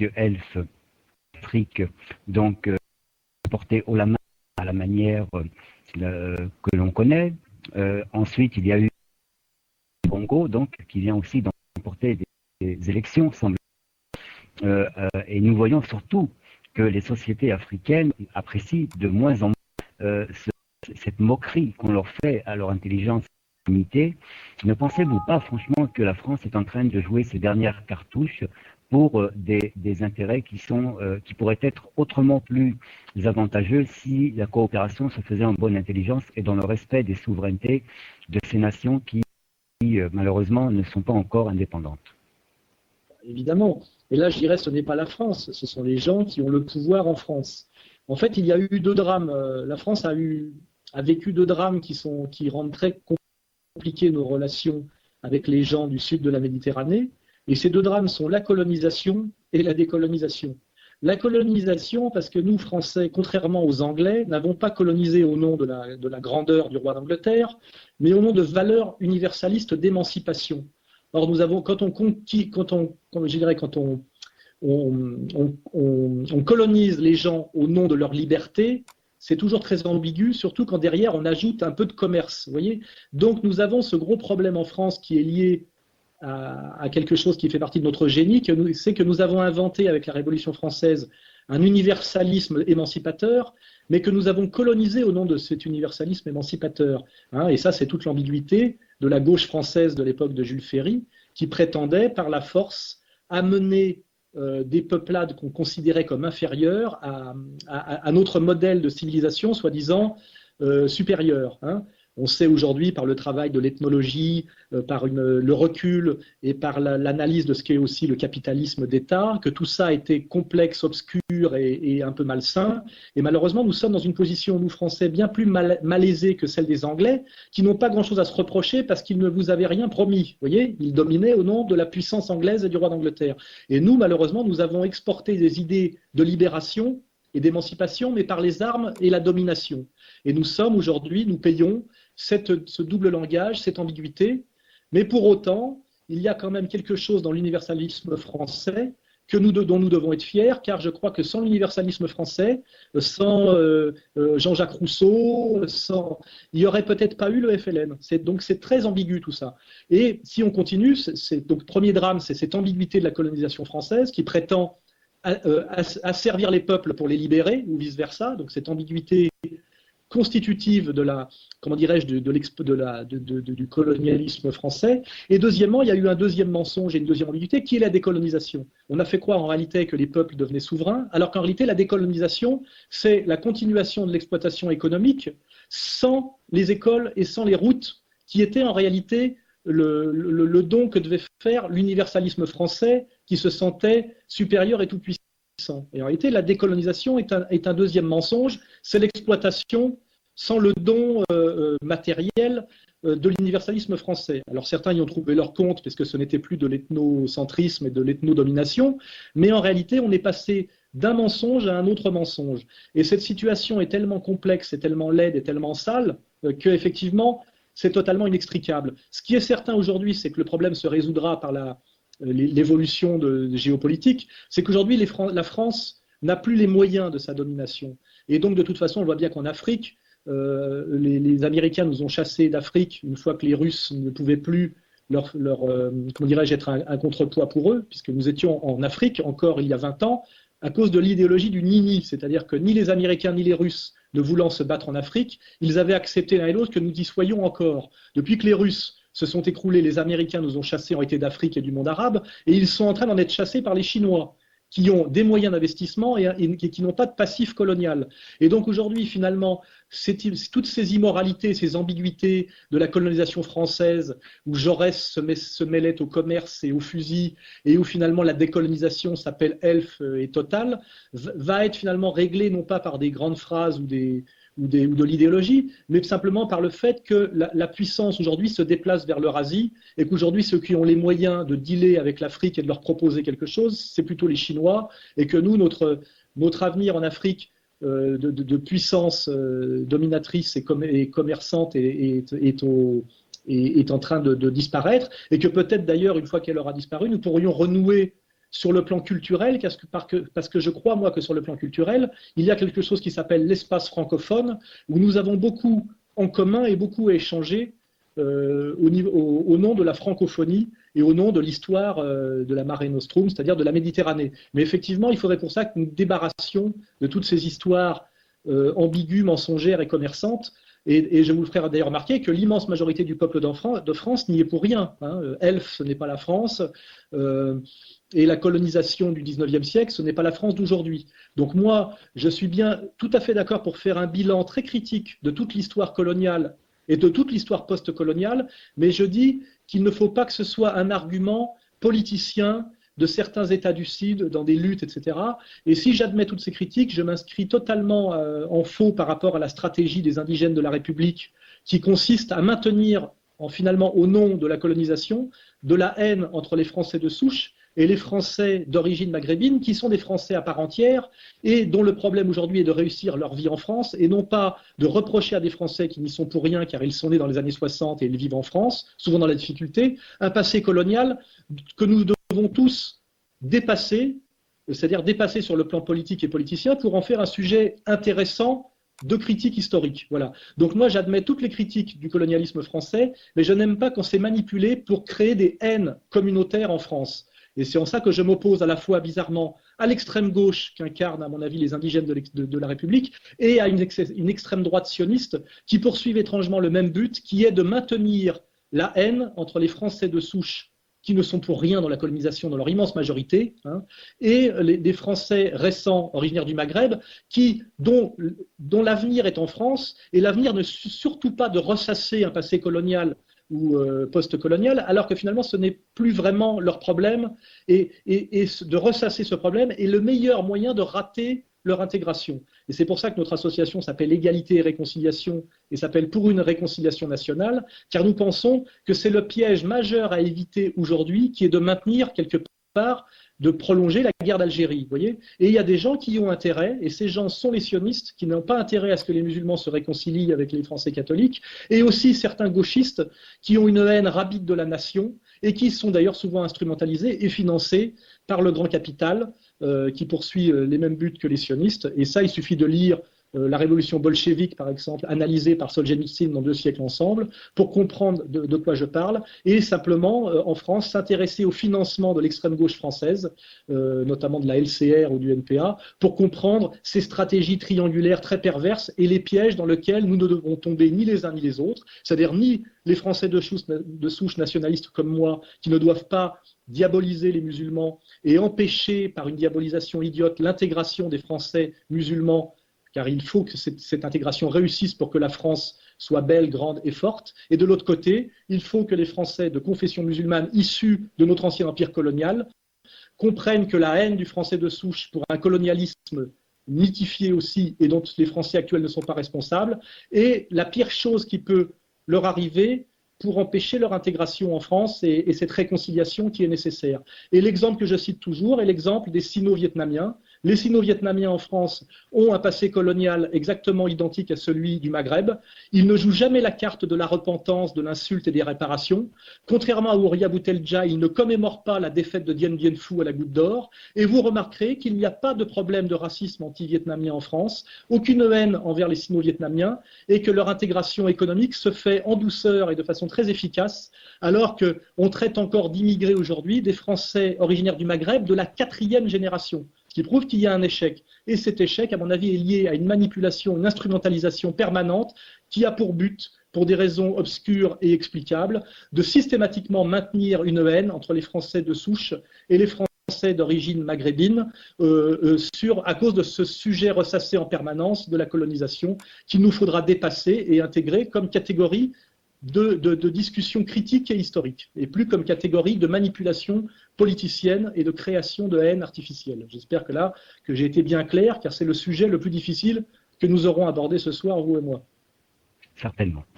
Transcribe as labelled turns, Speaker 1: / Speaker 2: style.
Speaker 1: Monsieur Elf, l'Afrique, donc portée haut la main à la manière que l'on connaît. Ensuite, il y a eu le Bongo, donc, qui vient aussi d'emporter des élections, semble. Et nous voyons surtout que les sociétés africaines apprécient de moins en moins cette moquerie qu'on leur fait à leur intelligence limitée. Ne pensez-vous pas, franchement, que la France est en train de jouer ses dernières cartouches pour des intérêts qui pourraient être autrement plus avantageux si la coopération se faisait en bonne intelligence et dans le respect des souverainetés de ces nations qui malheureusement, ne sont pas encore indépendantes?
Speaker 2: Évidemment. Et là, je dirais, ce n'est pas la France, ce sont les gens qui ont le pouvoir en France. En fait, il y a eu deux drames. La France a vécu deux drames qui rendent très compliquées nos relations avec les gens du sud de la Méditerranée. Et ces deux drames sont la colonisation et la décolonisation. La colonisation, parce que nous, Français, contrairement aux Anglais, n'avons pas colonisé au nom de la grandeur du roi d'Angleterre, mais au nom de valeurs universalistes d'émancipation. Or, nous avons, quand on colonise les gens au nom de leur liberté, c'est toujours très ambigu, surtout quand derrière on ajoute un peu de commerce. Vous voyez. Donc, nous avons ce gros problème en France qui est lié à quelque chose qui fait partie de notre génie, c'est que nous avons inventé avec la Révolution française un universalisme émancipateur, mais que nous avons colonisé au nom de cet universalisme émancipateur. Et ça, c'est toute l'ambiguïté de la gauche française de l'époque de Jules Ferry, qui prétendait par la force amener des peuplades qu'on considérait comme inférieures à notre modèle de civilisation, soi-disant supérieur. On sait aujourd'hui par le travail de l'ethnologie, par le recul et par l'analyse de ce qu'est aussi le capitalisme d'État, que tout ça a été complexe, obscur et un peu malsain. Et malheureusement, nous sommes dans une position, nous Français, bien plus malaisée que celle des Anglais, qui n'ont pas grand-chose à se reprocher parce qu'ils ne vous avaient rien promis. Vous voyez, ils dominaient au nom de la puissance anglaise et du roi d'Angleterre. Et nous, malheureusement, nous avons exporté des idées de libération et d'émancipation, mais par les armes et la domination. Et nous sommes aujourd'hui, nous payons ce double langage, cette ambiguïté, mais pour autant, il y a quand même quelque chose dans l'universalisme français dont nous devons être fiers, car je crois que sans l'universalisme français, sans Jean-Jacques Rousseau, il n'y aurait peut-être pas eu le FLN. Donc c'est très ambigu tout ça. Et si on continue, donc le premier drame, c'est cette ambiguïté de la colonisation française qui prétend asservir les peuples pour les libérer, ou vice-versa, donc cette ambiguïté constitutive de la, comment dirais-je, du colonialisme français. Et deuxièmement, il y a eu un deuxième mensonge et une deuxième ambiguïté qui est la décolonisation. On a fait croire en réalité que les peuples devenaient souverains, alors qu'en réalité la décolonisation, c'est la continuation de l'exploitation économique sans les écoles et sans les routes, qui étaient en réalité le don que devait faire l'universalisme français qui se sentait supérieur et tout puissant. Et en réalité, la décolonisation est un deuxième mensonge, c'est l'exploitation sans le don matériel de l'universalisme français. Alors certains y ont trouvé leur compte, parce que ce n'était plus de l'ethnocentrisme et de l'ethnodomination, mais en réalité, on est passé d'un mensonge à un autre mensonge. Et cette situation est tellement complexe, et tellement laide, et tellement sale, qu'effectivement, c'est totalement inextricable. Ce qui est certain aujourd'hui, c'est que le problème se résoudra par l'évolution géopolitique, c'est qu'aujourd'hui, la France n'a plus les moyens de sa domination. Et donc, de toute façon, on voit bien qu'en Afrique, les Américains nous ont chassés d'Afrique une fois que les Russes ne pouvaient plus comment dirais-je, être un contrepoids pour eux, puisque nous étions en Afrique encore il y a 20 ans, à cause de l'idéologie du ni-ni, c'est-à-dire que ni les Américains ni les Russes ne voulant se battre en Afrique, ils avaient accepté l'un et l'autre que nous y soyons encore. Depuis que les Russes se sont écroulés, les Américains nous ont chassés en été d'Afrique et du monde arabe, et ils sont en train d'en être chassés par les Chinois, qui ont des moyens d'investissement et qui n'ont pas de passif colonial. Et donc aujourd'hui, finalement, toutes ces immoralités, ces ambiguïtés de la colonisation française, où Jaurès se mêlait au commerce et au fusil, et où finalement la décolonisation s'appelle elfe et totale, va être finalement réglée non pas par des grandes phrases ou de l'idéologie, mais simplement par le fait que la puissance aujourd'hui se déplace vers l'Eurasie et qu'aujourd'hui ceux qui ont les moyens de dealer avec l'Afrique et de leur proposer quelque chose, c'est plutôt les Chinois, et que nous, notre avenir en Afrique de puissance dominatrice et commerçante est en train de disparaître, et que peut-être d'ailleurs, une fois qu'elle aura disparu, nous pourrions renouer sur le plan culturel, parce que je crois, moi, que sur le plan culturel, il y a quelque chose qui s'appelle l'espace francophone, où nous avons beaucoup en commun et beaucoup à échanger au nom de la francophonie et au nom de l'histoire de la Mare Nostrum, c'est-à-dire de la Méditerranée. Mais effectivement, il faudrait pour ça que nous nous débarrassions de toutes ces histoires ambiguës, mensongères et commerçantes. Et je vous le ferai d'ailleurs remarquer que l'immense majorité du peuple de France n'y est pour rien. Elf, ce n'est pas la France. Et la colonisation du 19e siècle, ce n'est pas la France d'aujourd'hui. Donc moi, je suis bien tout à fait d'accord pour faire un bilan très critique de toute l'histoire coloniale et de toute l'histoire post-coloniale, mais je dis qu'il ne faut pas que ce soit un argument politicien de certains États du Sud dans des luttes, etc. Et si j'admets toutes ces critiques, je m'inscris totalement en faux par rapport à la stratégie des indigènes de la République, qui consiste à maintenir, finalement, au nom de la colonisation, de la haine entre les Français de souche et les Français d'origine maghrébine, qui sont des Français à part entière et dont le problème aujourd'hui est de réussir leur vie en France et non pas de reprocher à des Français qui n'y sont pour rien car ils sont nés dans les années 60 et ils vivent en France, souvent dans la difficulté, un passé colonial que nous devons tous dépasser, c'est-à-dire dépasser sur le plan politique et politicien pour en faire un sujet intéressant de critique historique. Voilà. Donc moi j'admets toutes les critiques du colonialisme français, mais je n'aime pas quand c'est manipulé pour créer des haines communautaires en France. Et c'est en ça que je m'oppose à la fois bizarrement à l'extrême gauche qu'incarnent à mon avis les indigènes de la République et à une extrême droite sioniste qui poursuivent étrangement le même but qui est de maintenir la haine entre les Français de souche qui ne sont pour rien dans la colonisation dans leur immense majorité et des Français récents originaires du Maghreb dont l'avenir est en France et l'avenir ne surtout pas de ressasser un passé colonial ou post-colonial, alors que finalement ce n'est plus vraiment leur problème et de ressasser ce problème est le meilleur moyen de rater leur intégration. Et c'est pour ça que notre association s'appelle Égalité et Réconciliation et s'appelle Pour une réconciliation nationale, car nous pensons que c'est le piège majeur à éviter aujourd'hui qui est de maintenir quelque part de prolonger la guerre d'Algérie, vous voyez. Et il y a des gens qui y ont intérêt, et ces gens sont les sionistes, qui n'ont pas intérêt à ce que les musulmans se réconcilient avec les Français catholiques, et aussi certains gauchistes qui ont une haine rabide de la nation, et qui sont d'ailleurs souvent instrumentalisés et financés par le grand capital, qui poursuit les mêmes buts que les sionistes. Et ça, il suffit de lire la révolution bolchevique, par exemple, analysée par Solzhenitsyn dans 2 siècles ensemble, pour comprendre de quoi je parle, et simplement, en France, s'intéresser au financement de l'extrême gauche française, notamment de la LCR ou du NPA, pour comprendre ces stratégies triangulaires très perverses et les pièges dans lesquels nous ne devons tomber ni les uns ni les autres, c'est-à-dire ni les Français de souche nationalistes comme moi, qui ne doivent pas diaboliser les musulmans et empêcher, par une diabolisation idiote, l'intégration des Français musulmans, car il faut que cette intégration réussisse pour que la France soit belle, grande et forte. Et de l'autre côté, il faut que les Français de confession musulmane issus de notre ancien empire colonial comprennent que la haine du Français de souche pour un colonialisme mythifié aussi et dont les Français actuels ne sont pas responsables est la pire chose qui peut leur arriver pour empêcher leur intégration en France et cette réconciliation qui est nécessaire. Et l'exemple que je cite toujours est l'exemple des Sino-Vietnamiens. Les Sino-Vietnamiens en France ont un passé colonial exactement identique à celui du Maghreb. Ils ne jouent jamais la carte de la repentance, de l'insulte et des réparations. Contrairement à Ouria Boutelja, ils ne commémorent pas la défaite de Dien Bien Phu à la Goutte d'Or. Et vous remarquerez qu'il n'y a pas de problème de racisme anti-vietnamien en France, aucune haine envers les Sino-Vietnamiens, et que leur intégration économique se fait en douceur et de façon très efficace, alors qu'on traite encore d'immigrés aujourd'hui des Français originaires du Maghreb de la 4e génération. Ce qui prouve qu'il y a un échec. Et cet échec, à mon avis, est lié à une manipulation, une instrumentalisation permanente qui a pour but, pour des raisons obscures et explicables, de systématiquement maintenir une haine entre les Français de souche et les Français d'origine maghrébine à cause de ce sujet ressassé en permanence de la colonisation qu'il nous faudra dépasser et intégrer comme catégorie de discussion critique et historique, et plus comme catégorie de manipulation politicienne et de création de haine artificielle. J'espère que j'ai été bien clair, car c'est le sujet le plus difficile que nous aurons abordé ce soir, vous et moi.
Speaker 1: Certainement.